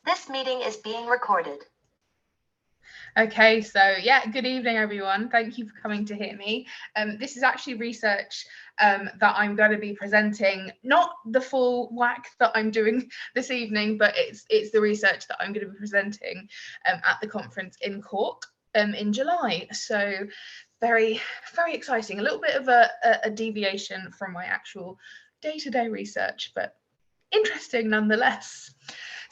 This meeting is being recorded. Okay, so yeah, good evening, everyone. Thank you for coming to hear me. This is actually research that I'm going to be presenting, not the full whack that I'm doing this evening, but it's the research that I'm going to be presenting at the conference in Cork in July. So very, very exciting. A little bit of a deviation from my actual day-to-day research, but interesting nonetheless.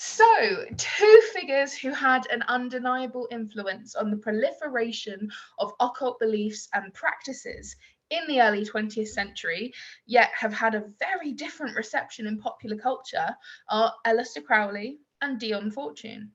So, two figures who had an undeniable influence on the proliferation of occult beliefs and practices in the early 20th century, yet have had a very different reception in popular culture, are Aleister Crowley and Dion Fortune.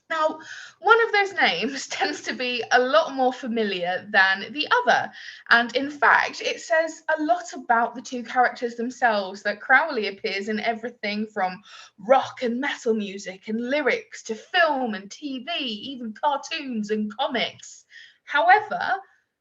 Now, one of those names tends to be a lot more familiar than the other, and in fact, it says a lot about the two characters themselves that Crowley appears in everything from rock and metal music and lyrics to film and TV, even cartoons and comics. However,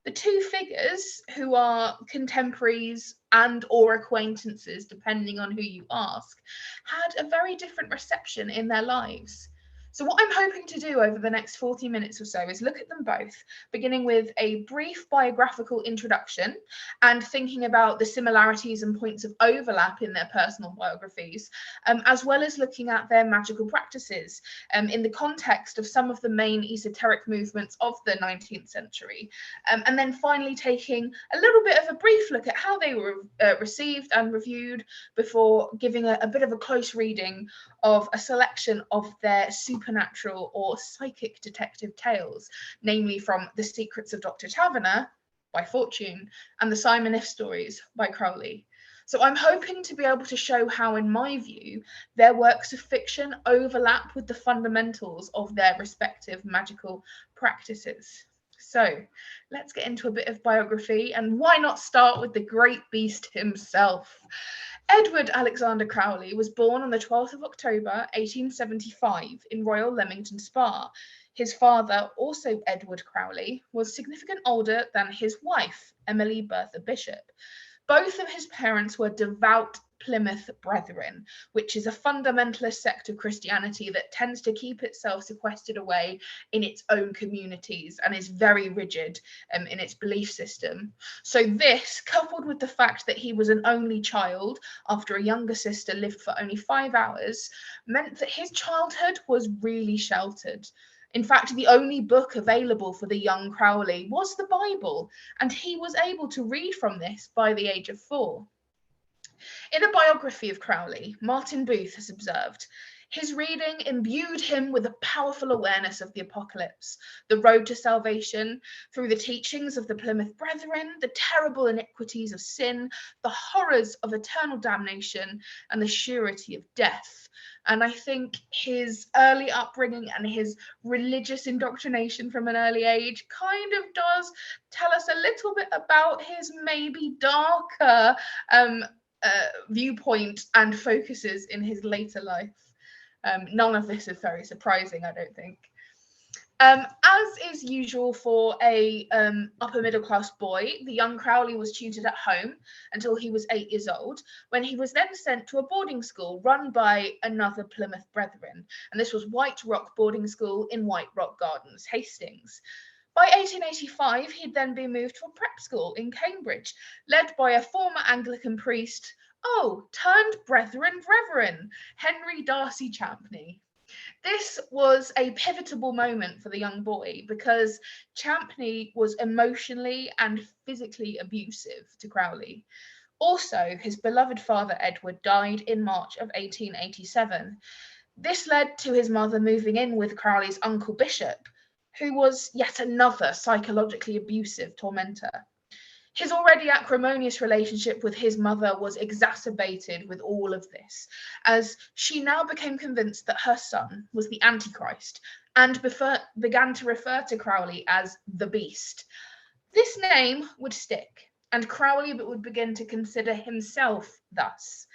the two figures, who are contemporaries and or acquaintances, depending on who you ask, had a very different reception in their lives. So, what I'm hoping to do over the next 40 minutes or so is look at them both, beginning with a brief biographical introduction and thinking about the similarities and points of overlap in their personal biographies, as well as looking at their magical practices in the context of some of the main esoteric movements of the 19th century. And then finally taking a little bit of a brief look at how they were received and reviewed before giving a bit of a close reading of a selection of their supernatural or psychic detective tales, namely from The Secrets of Dr. Taverner by Fortune and The Simon If Stories by Crowley. So I'm hoping to be able to show how, in my view, their works of fiction overlap with the fundamentals of their respective magical practices. So let's get into a bit of biography, and why not start with the great beast himself? Edward Alexander Crowley was born on the 12th of October 1875 in Royal Leamington Spa. His father, also Edward Crowley, was significantly older than his wife, Emily Bertha Bishop. Both of his parents were devout Plymouth Brethren, which is a fundamentalist sect of Christianity that tends to keep itself sequestered away in its own communities and is very rigid in its belief system. So this, coupled with the fact that he was an only child after a younger sister lived for only 5 hours, meant that his childhood was really sheltered. In fact, the only book available for the young Crowley was the Bible, and he was able to read from this by the age of 4. In a biography of Crowley, Martin Booth has observed, his reading imbued him with a powerful awareness of the apocalypse, the road to salvation, through the teachings of the Plymouth Brethren, the terrible iniquities of sin, the horrors of eternal damnation, and the surety of death. And I think his early upbringing and his religious indoctrination from an early age kind of does tell us a little bit about his maybe darker viewpoint and focuses in his later life. None of this is very surprising, I don't think. As is usual for a upper middle class boy, the young Crowley was tutored at home until he was 8 years old, when he was then sent to a boarding school run by another Plymouth Brethren, and this was White Rock Boarding School in White Rock Gardens, Hastings. By 1885, he'd then been moved to a prep school in Cambridge, led by a former Anglican priest, turned Brethren Reverend, Henry Darcy Champney. This was a pivotal moment for the young boy because Champney was emotionally and physically abusive to Crowley. Also, his beloved father Edward died in March of 1887. This led to his mother moving in with Crowley's uncle Bishop, who was yet another psychologically abusive tormentor. His already acrimonious relationship with his mother was exacerbated with all of this, as she now became convinced that her son was the Antichrist and began to refer to Crowley as the Beast. This name would stick, and Crowley would begin to consider himself thus.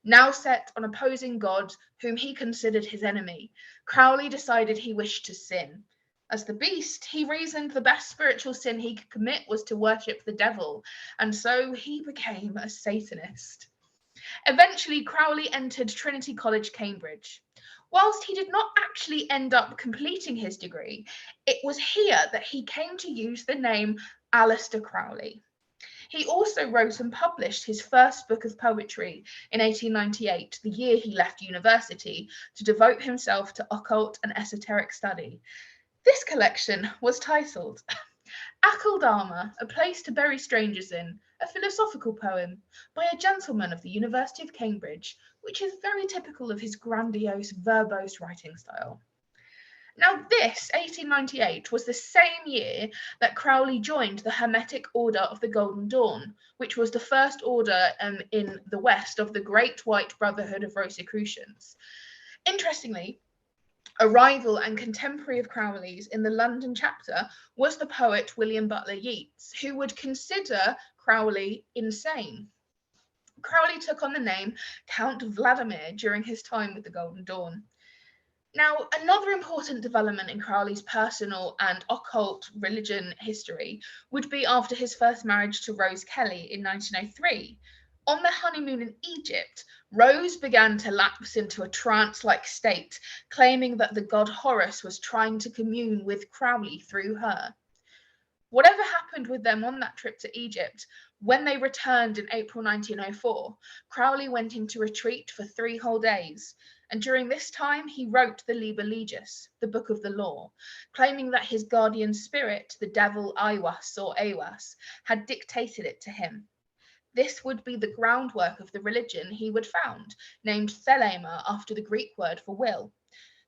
Now set on opposing God, whom he considered his enemy, Crowley decided he wished to sin. As the beast, he reasoned the best spiritual sin he could commit was to worship the devil, and so he became a Satanist. Eventually, Crowley entered Trinity College, Cambridge. Whilst he did not actually end up completing his degree, it was here that he came to use the name Aleister Crowley. He also wrote and published his first book of poetry in 1898, the year he left university to devote himself to occult and esoteric study. This collection was titled Akeldama, A Place to Bury Strangers In, a philosophical poem by a gentleman of the University of Cambridge, which is very typical of his grandiose, verbose writing style. Now this, 1898, was the same year that Crowley joined the Hermetic Order of the Golden Dawn, which was the first order in the West of the Great White Brotherhood of Rosicrucians. Interestingly, a rival and contemporary of Crowley's in the London chapter was the poet William Butler Yeats, who would consider Crowley insane. Crowley took on the name Count Vladimir during his time with the Golden Dawn. Now, another important development in Crowley's personal and occult religion history would be after his first marriage to Rose Kelly in 1903. On their honeymoon in Egypt, Rose began to lapse into a trance-like state, claiming that the god Horus was trying to commune with Crowley through her. Whatever happened with them on that trip to Egypt, when they returned in April 1904, Crowley went into retreat for 3 whole days. And during this time, he wrote the Liber Legis, the Book of the Law, claiming that his guardian spirit, the devil Aiwas or Awas, had dictated it to him. This would be the groundwork of the religion he would found, named Thelema after the Greek word for will.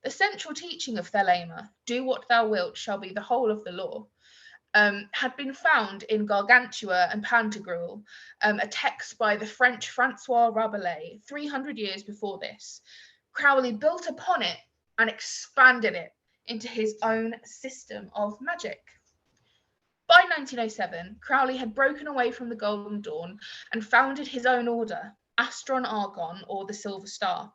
The central teaching of Thelema, do what thou wilt, shall be the whole of the law, had been found in Gargantua and Pantagruel, a text by the French Francois Rabelais 300 years before this. Crowley built upon it and expanded it into his own system of magic. By 1907, Crowley had broken away from the Golden Dawn and founded his own order, Astron Argon, or the Silver Star.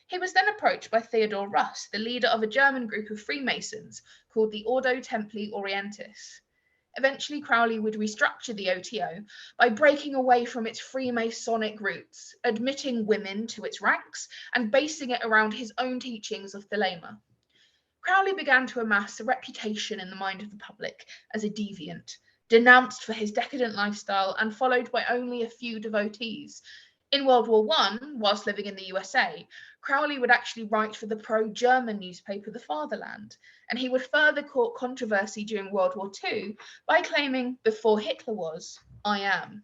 He was then approached by Theodore Russ, the leader of a German group of Freemasons called the Ordo Templi Orientis. Eventually, Crowley would restructure the OTO by breaking away from its Freemasonic roots, admitting women to its ranks, and basing it around his own teachings of Thelema. Crowley began to amass a reputation in the mind of the public as a deviant, denounced for his decadent lifestyle and followed by only a few devotees. In World War I, whilst living in the USA, Crowley would actually write for the pro-German newspaper The Fatherland, and he would further court controversy during World War II by claiming, before Hitler was, I am.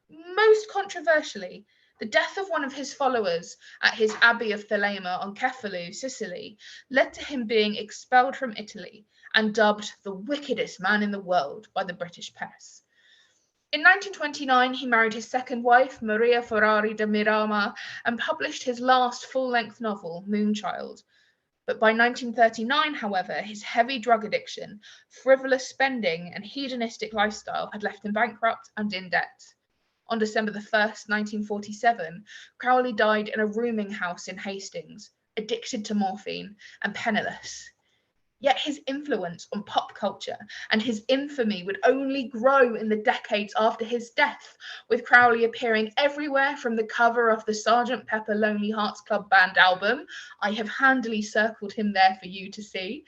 Most controversially, the death of one of his followers at his Abbey of Thelema on Cefalù, Sicily, led to him being expelled from Italy and dubbed the wickedest man in the world by the British press. In 1929, he married his second wife, Maria Ferrari de Mirama, and published his last full-length novel, Moonchild. But by 1939, however, his heavy drug addiction, frivolous spending, and hedonistic lifestyle had left him bankrupt and in debt. On December 1st, 1947, Crowley died in a rooming house in Hastings, addicted to morphine and penniless. Yet his influence on pop culture and his infamy would only grow in the decades after his death, with Crowley appearing everywhere from the cover of the Sgt. Pepper Lonely Hearts Club Band album, I have handily circled him there for you to see,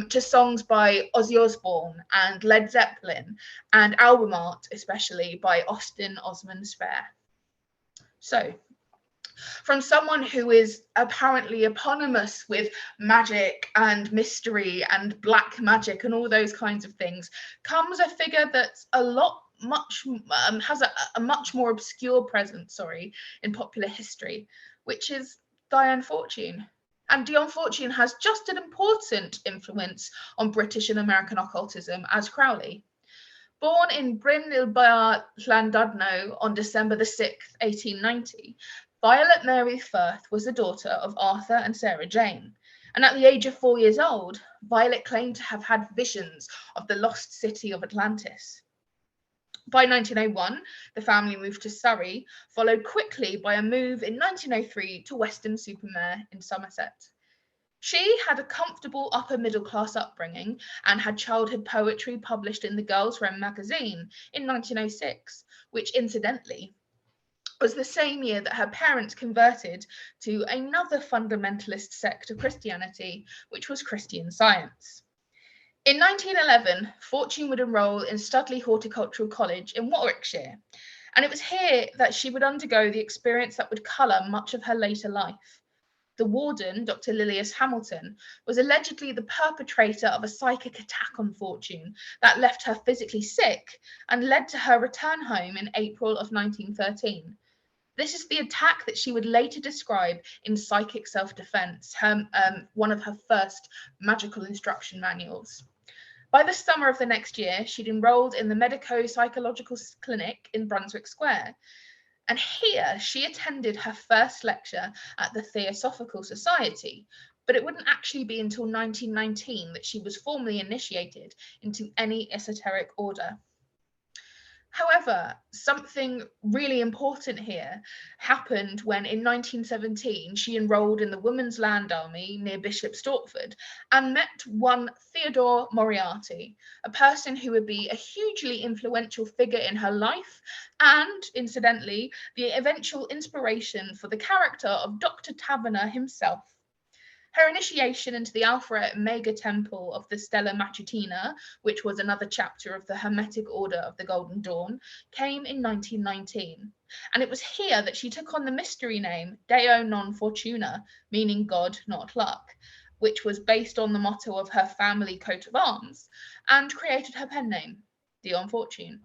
to songs by Ozzy Osbourne and Led Zeppelin, and album art especially by Austin Osman Spare. So, from someone who is apparently eponymous with magic and mystery and black magic and all those kinds of things, comes a figure that's has a much more obscure presence, in popular history, which is Dion Fortune. And Dion Fortune has just an important influence on British and American occultism as Crowley. Born in Bryn Ilbert, Llandudno on December 6th, 1890, Violet Mary Firth was the daughter of Arthur and Sarah Jane, and at the age of 4 years old, Violet claimed to have had visions of the lost city of Atlantis. By 1901, the family moved to Surrey, followed quickly by a move in 1903 to Weston-super-Mare in Somerset. She had a comfortable upper-middle-class upbringing and had childhood poetry published in the Girls' Room magazine in 1906, which incidentally was the same year that her parents converted to another fundamentalist sect of Christianity, which was Christian Science. In 1911, Fortune would enrol in Studley Horticultural College in Warwickshire, and it was here that she would undergo the experience that would colour much of her later life. The warden, Dr. Lilias Hamilton, was allegedly the perpetrator of a psychic attack on Fortune that left her physically sick and led to her return home in April of 1913. This is the attack that she would later describe in Psychic Self-Defense, one of her first magical instruction manuals. By the summer of the next year, she'd enrolled in the Medico-Psychological Clinic in Brunswick Square. And here she attended her first lecture at the Theosophical Society, but it wouldn't actually be until 1919 that she was formally initiated into any esoteric order. However, something really important here happened when in 1917 she enrolled in the Women's Land Army near Bishop Stortford and met one Theodore Moriarty, a person who would be a hugely influential figure in her life and, incidentally, the eventual inspiration for the character of Dr. Taverner himself. Her initiation into the Alpha and Omega Temple of the Stella Matutina, which was another chapter of the Hermetic Order of the Golden Dawn, came in 1919. And it was here that she took on the mystery name Deo non Fortuna, meaning God, not luck, which was based on the motto of her family coat of arms, and created her pen name, Dion Fortune.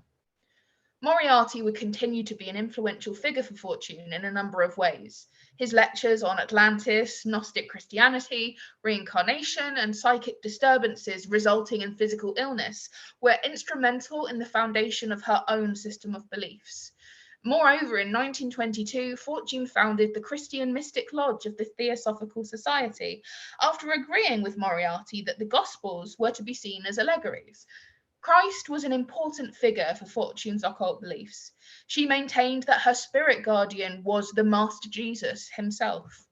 Moriarty would continue to be an influential figure for Fortune in a number of ways. His lectures on Atlantis, Gnostic Christianity, reincarnation, and psychic disturbances resulting in physical illness were instrumental in the foundation of her own system of beliefs. Moreover, in 1922, Fortune founded the Christian Mystic Lodge of the Theosophical Society after agreeing with Moriarty that the Gospels were to be seen as allegories. Christ was an important figure for Fortune's occult beliefs. She maintained that her spirit guardian was the Master Jesus himself.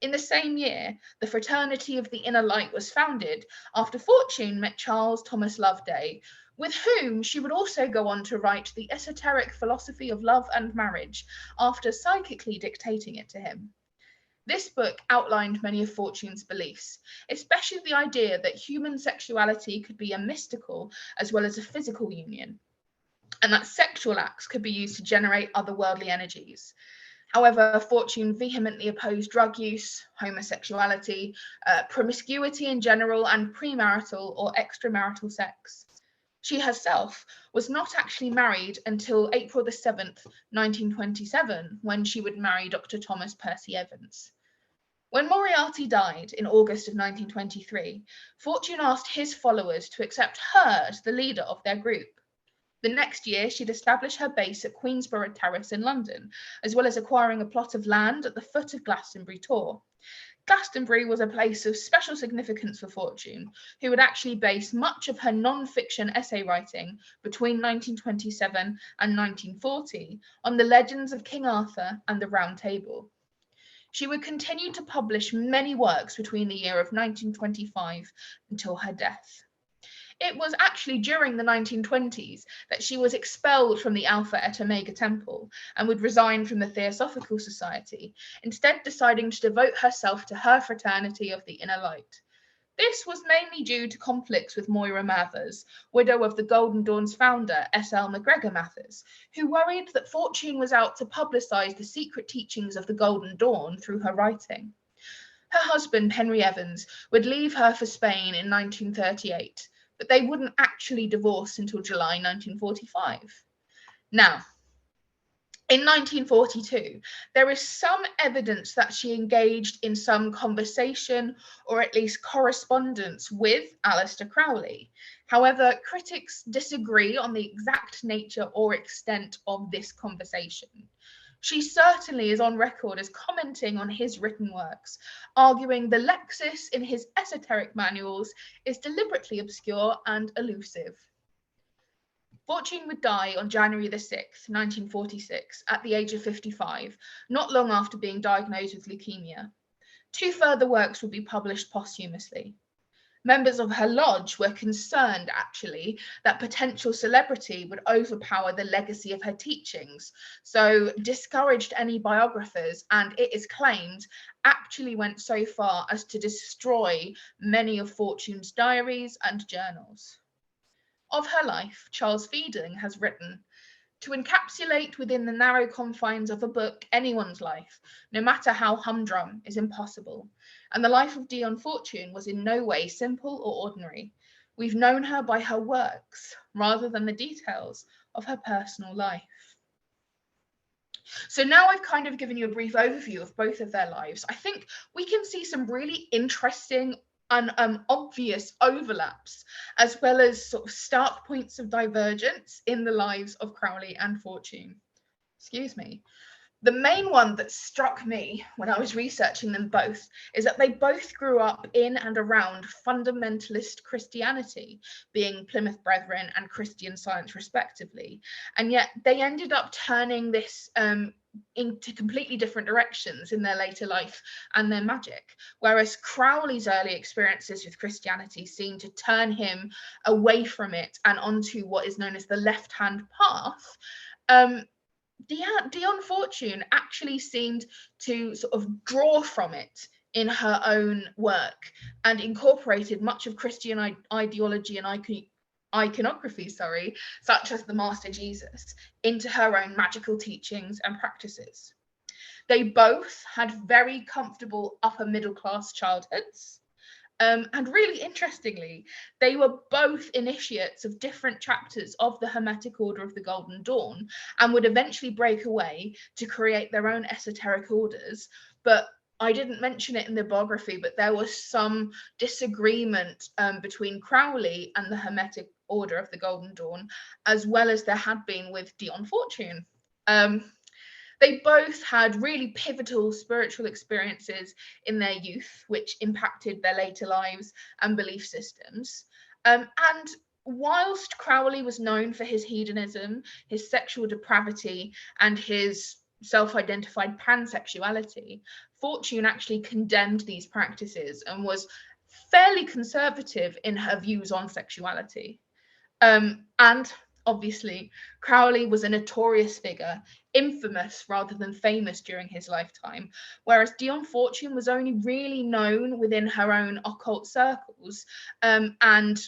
In the same year, the Fraternity of the Inner Light was founded after Fortune met Charles Thomas Loveday, with whom she would also go on to write the esoteric philosophy of love and marriage after psychically dictating it to him. This book outlined many of Fortune's beliefs, especially the idea that human sexuality could be a mystical as well as a physical union, and that sexual acts could be used to generate otherworldly energies. However, Fortune vehemently opposed drug use, homosexuality, promiscuity in general, and premarital or extramarital sex. She herself was not actually married until April the 7th, 1927, when she would marry Dr. Thomas Percy Evans. When Moriarty died in August of 1923, Fortune asked his followers to accept her as the leader of their group. The next year, she'd establish her base at Queensborough Terrace in London, as well as acquiring a plot of land at the foot of Glastonbury Tor. Glastonbury was a place of special significance for Fortune, who would actually base much of her non-fiction essay writing between 1927 and 1940 on the legends of King Arthur and the Round Table. She would continue to publish many works between the year of 1925 until her death. It was actually during the 1920s that she was expelled from the Alpha et Omega Temple and would resign from the Theosophical Society, instead deciding to devote herself to her fraternity of the Inner Light. This was mainly due to conflicts with Moira Mathers, widow of the Golden Dawn's founder, S.L. MacGregor Mathers, who worried that Fortune was out to publicise the secret teachings of the Golden Dawn through her writing. Her husband, Henry Evans, would leave her for Spain in 1938, but they wouldn't actually divorce until July 1945. Now, in 1942, there is some evidence that she engaged in some conversation or at least correspondence with Aleister Crowley. However, critics disagree on the exact nature or extent of this conversation. She certainly is on record as commenting on his written works, arguing the lexis in his esoteric manuals is deliberately obscure and elusive. Fortune would die on January the 6th, 1946, at the age of 55, not long after being diagnosed with leukemia. 2 further works would be published posthumously. Members of her lodge were concerned, actually, that potential celebrity would overpower the legacy of her teachings, so discouraged any biographers, and it is claimed actually went so far as to destroy many of Fortune's diaries and journals. Of her life, Charles Feeding has written, "To encapsulate within the narrow confines of a book anyone's life, no matter how humdrum, is impossible. And the life of Dion Fortune was in no way simple or ordinary. We've known her by her works rather than the details of her personal life." So now I've kind of given you a brief overview of both of their lives. I think we can see some really interesting and obvious overlaps, as well as sort of stark points of divergence in the lives of Crowley and Fortune. Excuse me. The main one that struck me when I was researching them both is that they both grew up in and around fundamentalist Christianity, being Plymouth Brethren and Christian Science respectively. And yet they ended up turning this into completely different directions in their later life and their magic. Whereas Crowley's early experiences with Christianity seemed to turn him away from it and onto what is known as the left-hand path. Dion Fortune actually seemed to sort of draw from it in her own work and incorporated much of Christian ideology and iconography, such as the Master Jesus, into her own magical teachings and practices. They both had very comfortable upper middle class childhoods. And really interestingly, they were both initiates of different chapters of the Hermetic Order of the Golden Dawn and would eventually break away to create their own esoteric orders. But I didn't mention it in the biography, but there was some disagreement between Crowley and the Hermetic Order of the Golden Dawn, as well as there had been with Dion Fortune. They both had really pivotal spiritual experiences in their youth, which impacted their later lives and belief systems. And whilst Crowley was known for his hedonism, his sexual depravity, and his self-identified pansexuality, Fortune actually condemned these practices and was fairly conservative in her views on sexuality. And obviously, Crowley was a notorious figure, infamous rather than famous during his lifetime, whereas Dion Fortune was only really known within her own occult circles, and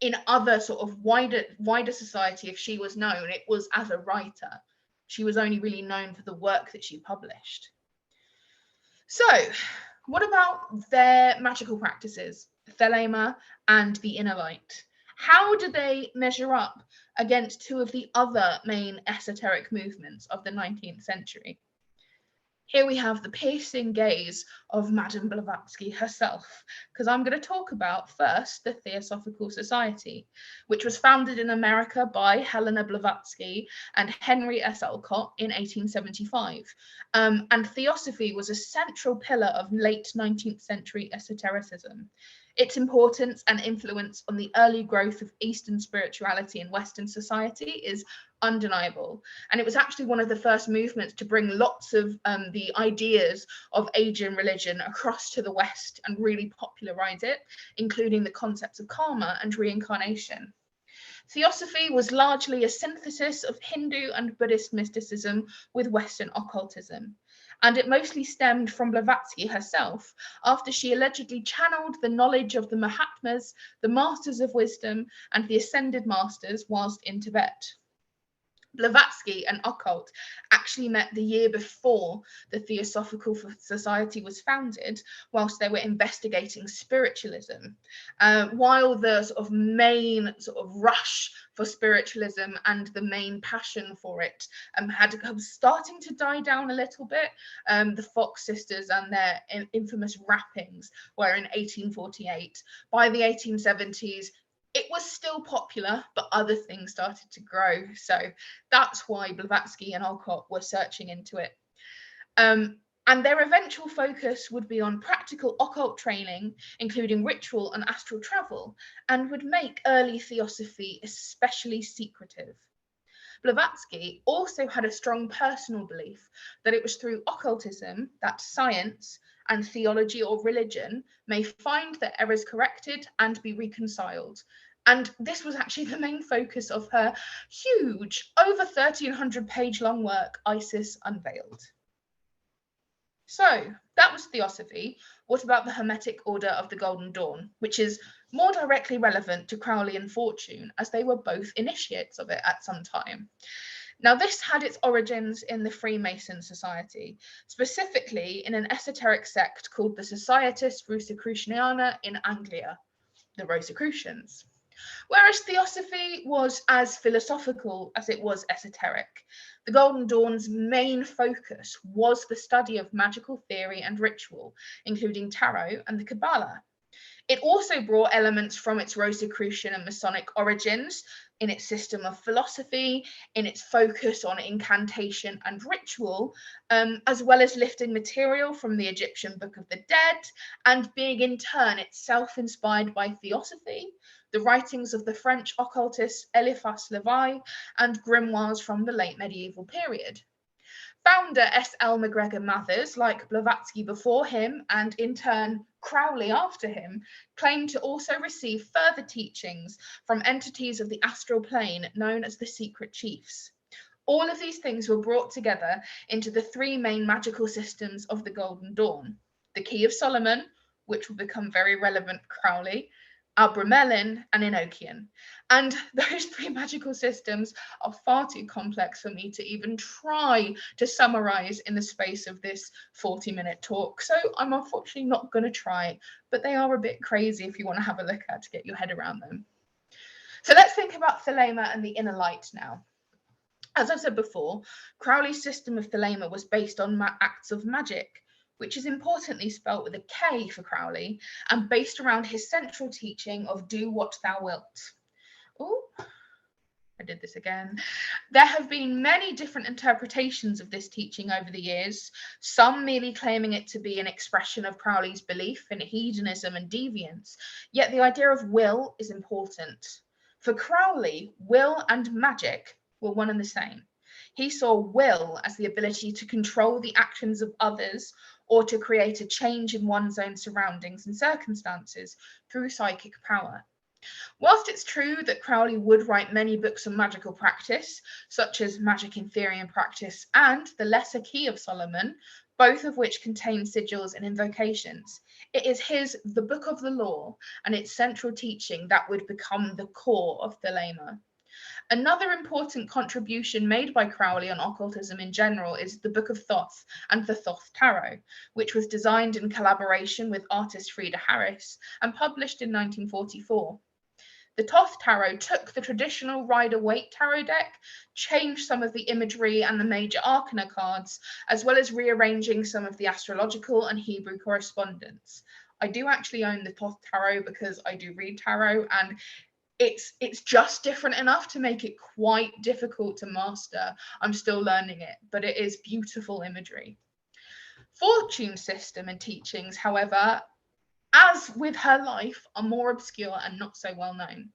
in other sort of wider society. If she was known, it was as a writer. She was only really known for the work that she published. So, what about their magical practices, Thelema and the Inner Light? How do they measure up against two of the other main esoteric movements of the 19th century? Here we have the piercing gaze of Madame Blavatsky herself, because I'm going to talk about first the Theosophical Society, which was founded in America by Helena Blavatsky and Henry S. Olcott in 1875. And Theosophy was a central pillar of late 19th century esotericism. Its importance and influence on the early growth of Eastern spirituality in Western society is undeniable. And it was actually one of the first movements to bring lots of the ideas of Asian religion across to the West and really popularize it, including the concepts of karma and reincarnation. Theosophy was largely a synthesis of Hindu and Buddhist mysticism with Western occultism. And it mostly stemmed from Blavatsky herself after she allegedly channeled the knowledge of the Mahatmas, the Masters of Wisdom, and the Ascended Masters whilst in Tibet. Blavatsky and Occult actually met the year before the Theosophical Society was founded, whilst they were investigating spiritualism. While the sort of main sort of rush for spiritualism and the main passion for it had starting to die down a little bit, the Fox sisters and their infamous rappings were in 1848. By the 1870s, it was still popular, but other things started to grow. So that's why Blavatsky and Olcott were searching into it. And their eventual focus would be on practical occult training, including ritual and astral travel, and would make early theosophy especially secretive. Blavatsky also had a strong personal belief that it was through occultism that science and theology or religion may find their errors corrected and be reconciled. And this was actually the main focus of her huge, over 1,300 page long work, Isis Unveiled. So that was Theosophy. What about the Hermetic Order of the Golden Dawn, which is more directly relevant to Crowley and Fortune, as they were both initiates of it at some time. Now, this had its origins in the Freemason Society, specifically in an esoteric sect called the Societas Rosicruciana in Anglia, the Rosicrucians. Whereas Theosophy was as philosophical as it was esoteric, the Golden Dawn's main focus was the study of magical theory and ritual, including tarot and the Kabbalah. It also brought elements from its Rosicrucian and Masonic origins in its system of philosophy, in its focus on incantation and ritual, as well as lifting material from the Egyptian Book of the Dead and being in turn itself inspired by Theosophy, the writings of the French occultist Eliphas Levi, and grimoires from the late medieval period. Founder S.L. MacGregor Mathers, like Blavatsky before him, and in turn Crowley after him, claimed to also receive further teachings from entities of the astral plane known as the secret chiefs. All of these things were brought together into the three main magical systems of the Golden Dawn: the Key of Solomon, which will become very relevant to Crowley, Albramelin, and Enochian. And those three magical systems are far too complex for me to even try to summarize in the space of this 40-minute talk. So I'm unfortunately not going to try, but they are a bit crazy if you want to have a look at to get your head around them. So let's think about Thelema and the inner light now. As I've said before, Crowley's system of Thelema was based on acts of magic, which is importantly spelt with a K for Crowley, and based around his central teaching of do what thou wilt. Oh, I did this again. There have been many different interpretations of this teaching over the years, some merely claiming it to be an expression of Crowley's belief in hedonism and deviance, yet the idea of will is important. For Crowley, will and magic were one and the same. He saw will as the ability to control the actions of others or to create a change in one's own surroundings and circumstances through psychic power. Whilst it's true that Crowley would write many books on magical practice, such as Magic in Theory and Practice and The Lesser Key of Solomon, both of which contain sigils and invocations, it is his The Book of the Law and its central teaching that would become the core of Thelema. Another important contribution made by Crowley on occultism in general is the Book of Thoth and the Thoth Tarot, which was designed in collaboration with artist Frieda Harris and published in 1944. The Thoth Tarot took the traditional Rider-Waite tarot deck, changed some of the imagery and the major arcana cards, as well as rearranging some of the astrological and Hebrew correspondence. I do actually own the Thoth Tarot because I do read tarot, and it's just different enough to make it quite difficult to master. I'm still learning it, but it is beautiful imagery. Fortune's system and teachings, however, as with her life, are more obscure and not so well known.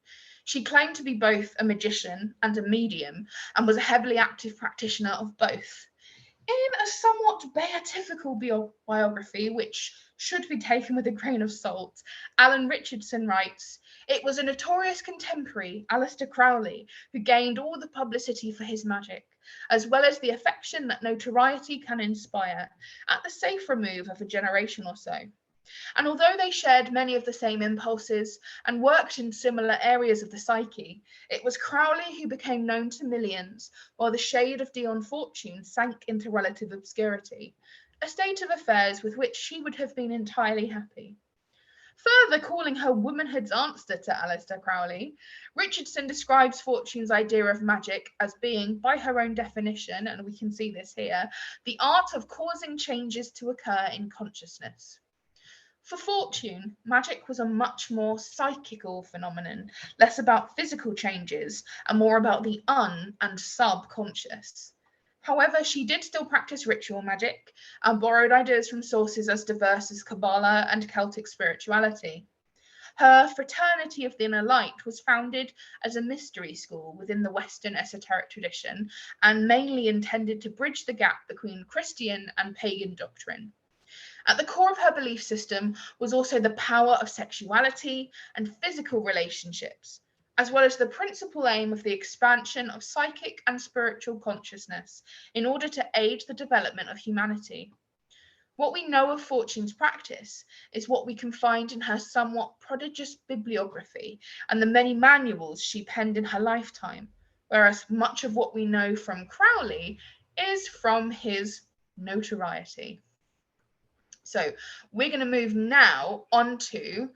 She claimed to be both a magician and a medium, and was a heavily active practitioner of both. In a somewhat beatifical biography, which should be taken with a grain of salt, Alan Richardson writes, "It was a notorious contemporary, Aleister Crowley, who gained all the publicity for his magic, as well as the affection that notoriety can inspire, at the safe remove of a generation or so. And although they shared many of the same impulses and worked in similar areas of the psyche, it was Crowley who became known to millions, while the shade of Dion Fortune sank into relative obscurity, a state of affairs with which she would have been entirely happy." Further calling her womanhood's answer to Aleister Crowley, Richardson describes Fortune's idea of magic as being, by her own definition, and we can see this here, the art of causing changes to occur in consciousness. For Fortune, magic was a much more psychical phenomenon, less about physical changes and more about the and subconscious. However, she did still practice ritual magic and borrowed ideas from sources as diverse as Kabbalah and Celtic spirituality. Her Fraternity of the Inner Light was founded as a mystery school within the Western esoteric tradition and mainly intended to bridge the gap between Christian and pagan doctrine. At the core of her belief system was also the power of sexuality and physical relationships, as well as the principal aim of the expansion of psychic and spiritual consciousness in order to aid the development of humanity. What we know of Fortune's practice is what we can find in her somewhat prodigious bibliography and the many manuals she penned in her lifetime, whereas much of what we know from Crowley is from his notoriety. So we're going to move now onto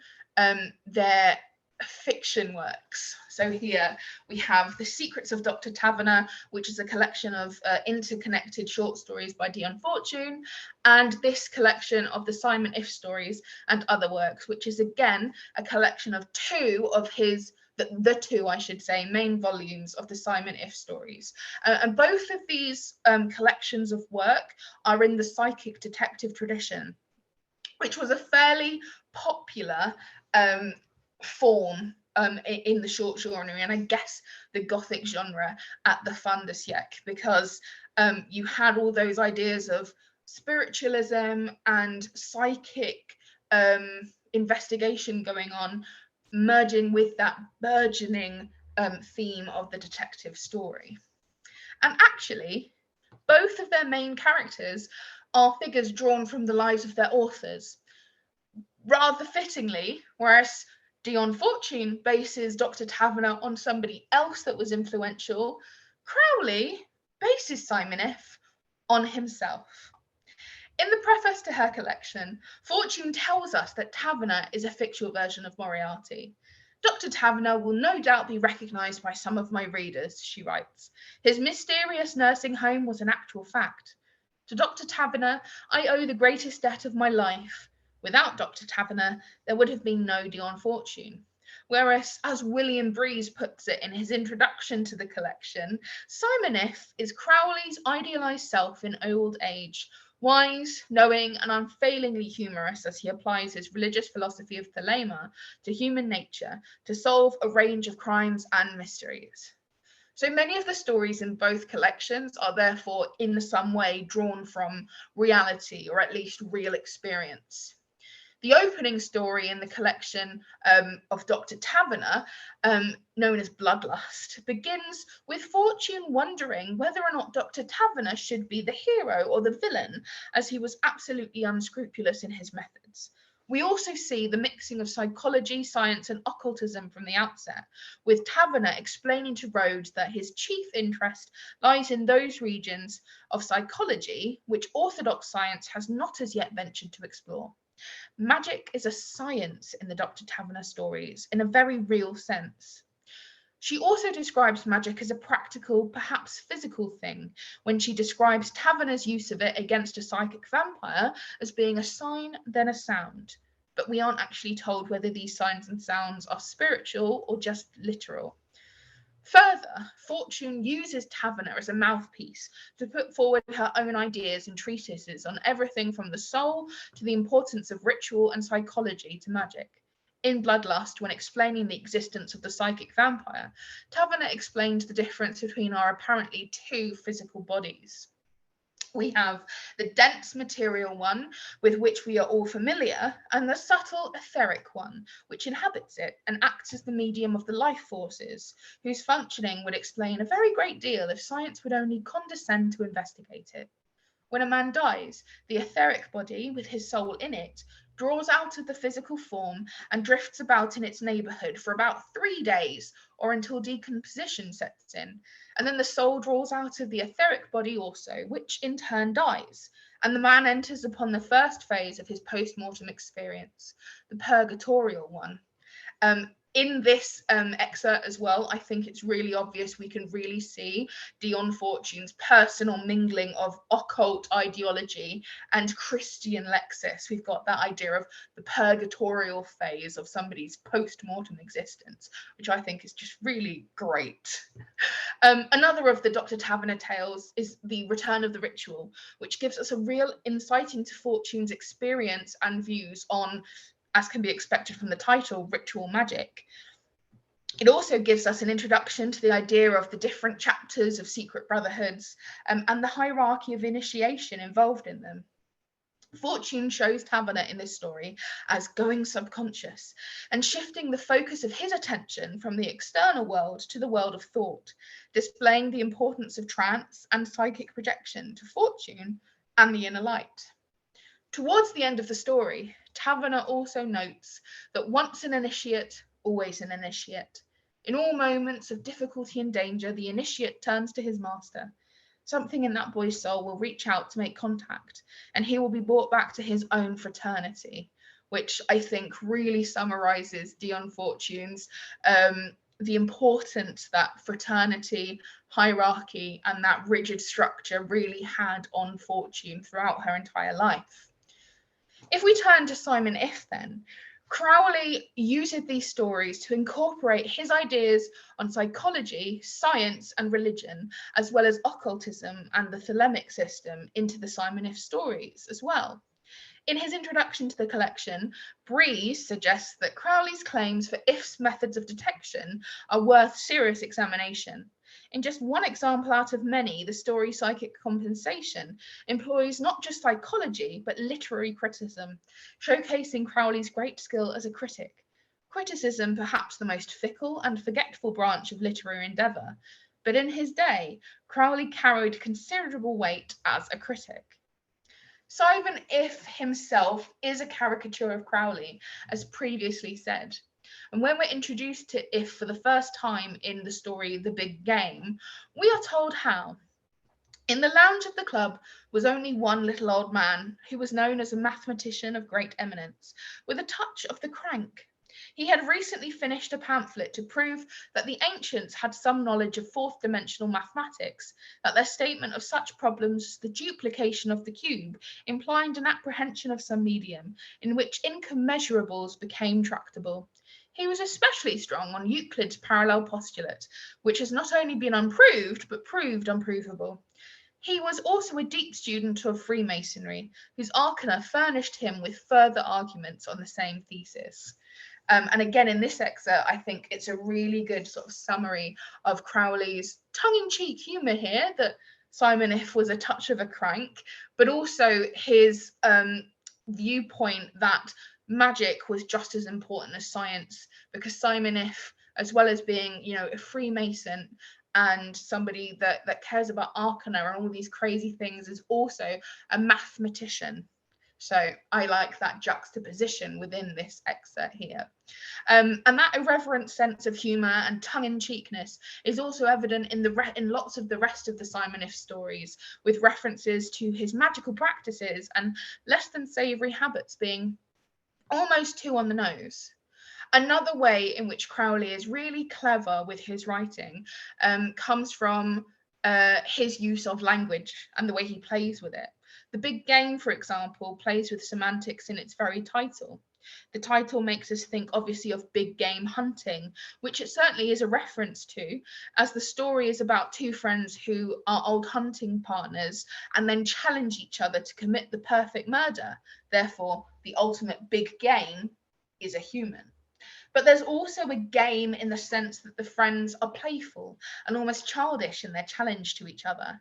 their fiction works. So here we have The Secrets of Dr. Taverner, which is a collection of interconnected short stories by Dion Fortune, and this collection of the Simon If stories and other works, which is again a collection of two of his the two, I should say, main volumes of the Simon If stories. And both of these collections of work are in the psychic detective tradition, which was a fairly popular form in the short genre, and I guess the Gothic genre at the Fin-de-siecle, because you had all those ideas of spiritualism and psychic investigation going on, merging with that burgeoning theme of the detective story. And actually, both of their main characters are figures drawn from the lives of their authors. Rather fittingly, whereas Dion Fortune bases Dr. Taverner on somebody else that was influential, Crowley bases Simon If on himself. In the preface to her collection, Fortune tells us that Taverner is a fictional version of Moriarty. Dr. Taverner will no doubt be recognised by some of my readers, she writes. His mysterious nursing home was an actual fact. To Dr. Taverner, I owe the greatest debt of my life. Without Dr. Taverner, there would have been no Dion Fortune. Whereas, as William Breeze puts it in his introduction to the collection, Simon If is Crowley's idealised self in old age, wise, knowing, and unfailingly humorous as he applies his religious philosophy of thelema to human nature to solve a range of crimes and mysteries. So many of the stories in both collections are therefore in some way drawn from reality, or at least real experience. The opening story in the collection of Dr. Taverner, known as Bloodlust, begins with Fortune wondering whether or not Dr. Taverner should be the hero or the villain, as he was absolutely unscrupulous in his methods. We also see the mixing of psychology, science, and occultism from the outset, with Taverner explaining to Rhodes that his chief interest lies in those regions of psychology which orthodox science has not as yet ventured to explore. Magic is a science in the Dr. Taverner stories in a very real sense. She also describes magic as a practical, perhaps physical thing, when she describes Taverner's use of it against a psychic vampire as being a sign, then a sound. But we aren't actually told whether these signs and sounds are spiritual or just literal. Further, Fortune uses Taverner as a mouthpiece to put forward her own ideas and treatises on everything from the soul to the importance of ritual and psychology to magic. In Bloodlust, when explaining the existence of the psychic vampire, Taverner explains the difference between our apparently two physical bodies. We have the dense material one, with which we are all familiar, and the subtle etheric one, which inhabits it and acts as the medium of the life forces, whose functioning would explain a very great deal if science would only condescend to investigate it. When a man dies, the etheric body, with his soul in it, draws out of the physical form and drifts about in its neighbourhood for about 3 days, or until decomposition sets in, and then the soul draws out of the etheric body also, which in turn dies, and the man enters upon the first phase of his post-mortem experience, the purgatorial one. In this excerpt as well, I think it's really obvious we can really see Dion Fortune's personal mingling of occult ideology and Christian lexis. We've got that idea of the purgatorial phase of somebody's post-mortem existence, which I think is just really great. Another of the Dr. Taverner tales is The Return of the Ritual, which gives us a real insight into Fortune's experience and views on, as can be expected from the title, ritual magic. It also gives us an introduction to the idea of the different chapters of secret brotherhoods and the hierarchy of initiation involved in them. Fortune shows Taverner in this story as going subconscious and shifting the focus of his attention from the external world to the world of thought, displaying the importance of trance and psychic projection to Fortune and the inner light. Towards the end of the story, Taverner also notes that once an initiate, always an initiate. In all moments of difficulty and danger, the initiate turns to his master. Something in that boy's soul will reach out to make contact, and he will be brought back to his own fraternity, which I think really summarizes Dion Fortune's the importance that fraternity, hierarchy, and that rigid structure really had on Fortune throughout her entire life. If we turn to Simon If then, Crowley uses these stories to incorporate his ideas on psychology, science, and religion, as well as occultism and the thelemic system into the Simon If stories as well. In his introduction to the collection, Breeze suggests that Crowley's claims for If's methods of detection are worth serious examination. In just one example out of many, the story Psychic Compensation employs not just psychology, but literary criticism, showcasing Crowley's great skill as a critic. Criticism, perhaps the most fickle and forgetful branch of literary endeavour, but in his day, Crowley carried considerable weight as a critic. Simon If himself is a caricature of Crowley, as previously said. And when we're introduced to If for the first time in the story The Big Game, we are told how. In the lounge of the club was only one little old man who was known as a mathematician of great eminence, with a touch of the crank. He had recently finished a pamphlet to prove that the ancients had some knowledge of fourth dimensional mathematics, that their statement of such problems as the duplication of the cube implied an apprehension of some medium in which incommensurables became tractable. He was especially strong on Euclid's parallel postulate, which has not only been unproved, but proved unprovable. He was also a deep student of Freemasonry, whose arcana furnished him with further arguments on the same thesis. And again, in this excerpt, I think it's a really good sort of summary of Crowley's tongue-in-cheek humour here, that Simon If was a touch of a crank, but also his viewpoint that magic was just as important as science, because Simon If, as well as being, you know, a Freemason and somebody that cares about arcana and all these crazy things, is also a mathematician. So I like that juxtaposition within this excerpt here. And that irreverent sense of humour and tongue-in-cheekness is also evident in lots of the rest of the Simon If stories, with references to his magical practices and less than savoury habits being almost too on the nose. Another way in which Crowley is really clever with his writing comes from his use of language and the way he plays with it. The Big Game, for example, plays with semantics in its very title. The title makes us think, obviously, of big game hunting, which it certainly is a reference to, as the story is about two friends who are old hunting partners and then challenge each other to commit the perfect murder. Therefore, the ultimate big game is a human. But there's also a game in the sense that the friends are playful and almost childish in their challenge to each other.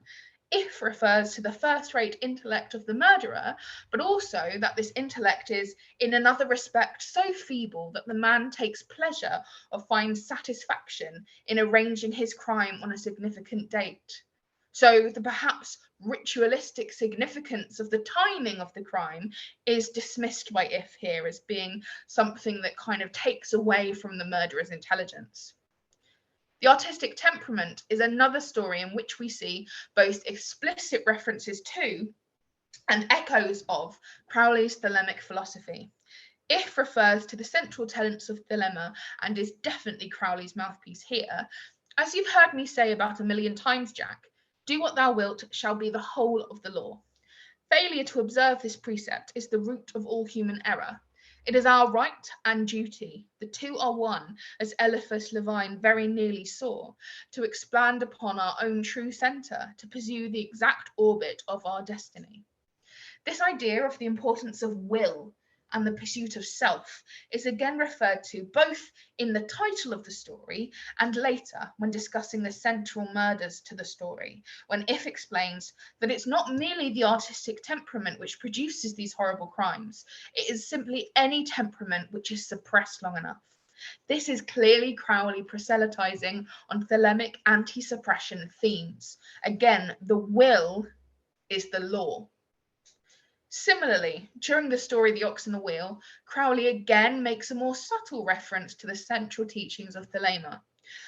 If refers to the first-rate intellect of the murderer, but also that this intellect is, in another respect, so feeble that the man takes pleasure or finds satisfaction in arranging his crime on a significant date. So the perhaps ritualistic significance of the timing of the crime is dismissed by If here as being something that kind of takes away from the murderer's intelligence. The Artistic Temperament is another story in which we see both explicit references to and echoes of Crowley's thelemic philosophy. If refers to the central tenets of Thelema and is definitely Crowley's mouthpiece here. As you've heard me say about 1,000,000 times, Jack, do what thou wilt shall be the whole of the law. Failure to observe this precept is the root of all human error. It is our right and duty, the two are one, as Eliphas Levine very nearly saw, to expand upon our own true centre, to pursue the exact orbit of our destiny. This idea of the importance of will and the pursuit of self is again referred to both in the title of the story and later when discussing the central murders to the story, when If explains that it's not merely the artistic temperament which produces these horrible crimes, it is simply any temperament which is suppressed long enough. This is clearly Crowley proselytizing on thelemic anti-suppression themes. Again, the will is the law. Similarly, during the story The Ox and the Wheel, Crowley again makes a more subtle reference to the central teachings of Thelema.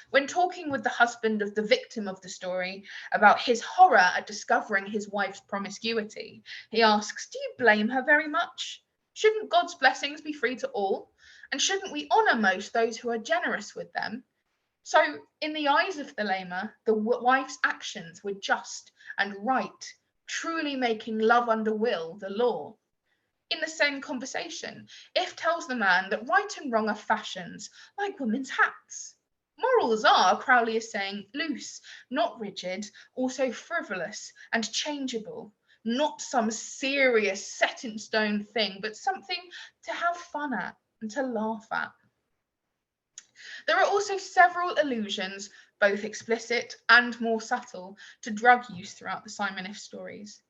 When talking with the husband of the victim of the story about his horror at discovering his wife's promiscuity, he asks, do you blame her very much? Shouldn't God's blessings be free to all? And shouldn't we honour most those who are generous with them? So, in the eyes of Thelema, the wife's actions were just and right, truly making love under will the law. In the same conversation, If tells the man that right and wrong are fashions, like women's hats. Morals are, Crowley is saying, loose, not rigid, also frivolous and changeable, not some serious set in stone thing, but something to have fun at and to laugh at. There are also several allusions, both explicit and more subtle, to drug use throughout the Simon If stories.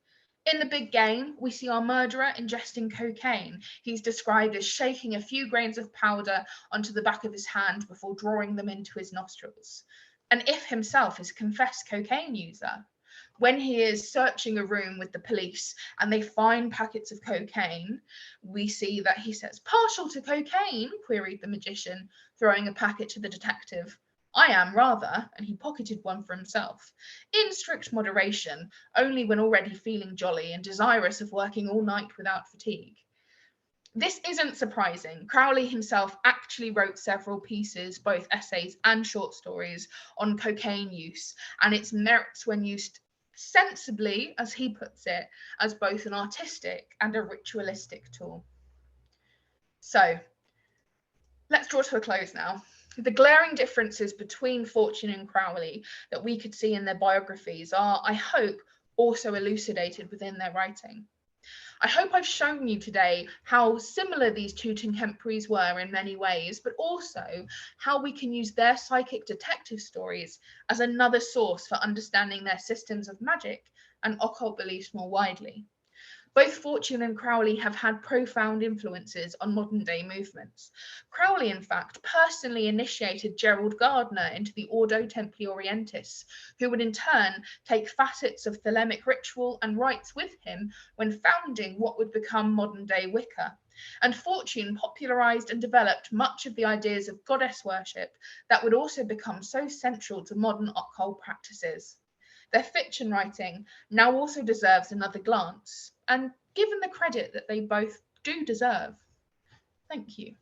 In The Big Game, we see our murderer ingesting cocaine. He's described as shaking a few grains of powder onto the back of his hand before drawing them into his nostrils. And If himself is a confessed cocaine user. When he is searching a room with the police and they find packets of cocaine, we see that he says, partial to cocaine, queried the magician, throwing a packet to the detective. I am rather, and he pocketed one for himself. In strict moderation, only when already feeling jolly and desirous of working all night without fatigue. This isn't surprising. Crowley himself actually wrote several pieces, both essays and short stories, on cocaine use and its merits when used sensibly, as he puts it, as both an artistic and a ritualistic tool. So, let's draw to a close now. The glaring differences between Fortune and Crowley that we could see in their biographies are, I hope, also elucidated within their writing. I hope I've shown you today how similar these two contemporaries were in many ways, but also how we can use their psychic detective stories as another source for understanding their systems of magic and occult beliefs more widely. Both Fortune and Crowley have had profound influences on modern day movements. Crowley, in fact, personally initiated Gerald Gardner into the Ordo Templi Orientis, who would in turn take facets of thelemic ritual and rites with him when founding what would become modern day Wicca. And Fortune popularized and developed much of the ideas of goddess worship that would also become so central to modern occult practices. Their fiction writing now also deserves another glance, and given the credit that they both do deserve. Thank you.